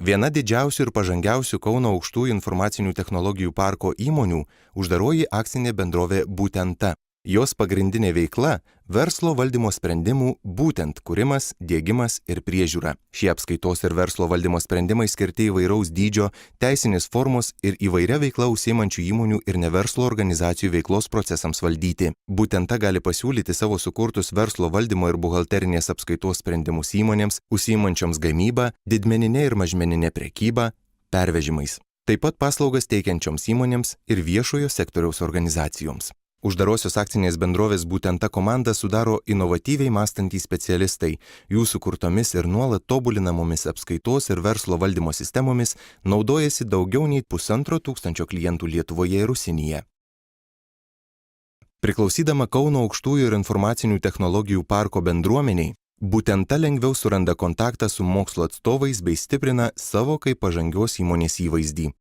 Viena didžiausių ir pažangiausių Kauno aukštųjų informacinių technologijų parko įmonių uždaroji akcinė bendrovė Būtenta. Jos pagrindinė veikla – verslo valdymo sprendimų būtent kūrimas, diegimas ir priežiūra. Šie apskaitos ir verslo valdymo sprendimai skirti įvairaus dydžio, teisinės formos ir įvairia veikla užsiimančių įmonių ir neverslo organizacijų veiklos procesams valdyti. Būtenta gali pasiūlyti savo sukurtus verslo valdymo ir buhalterinės apskaitos sprendimus įmonėms, užsiimančioms gamybą, didmeninė ir mažmeninė prekyba, pervežimais. Taip pat paslaugas teikiančioms įmonėms ir viešojo sektoriaus organizacijoms. Uždarosios akcinės bendrovės Būtenta komandą sudaro inovatyviai mąstantys specialistai. Jų sukurtomis ir nuolat tobulinamomis apskaitos ir verslo valdymo sistemomis naudojasi daugiau nei 1500 klientų Lietuvoje ir užsienyje. Priklausydama Kauno aukštųjų ir informacinių technologijų parko bendruomeniai, Būtenta lengviau suranda kontaktą su mokslo atstovais bei stiprina savo kaip pažangios įmonės įvaizdį.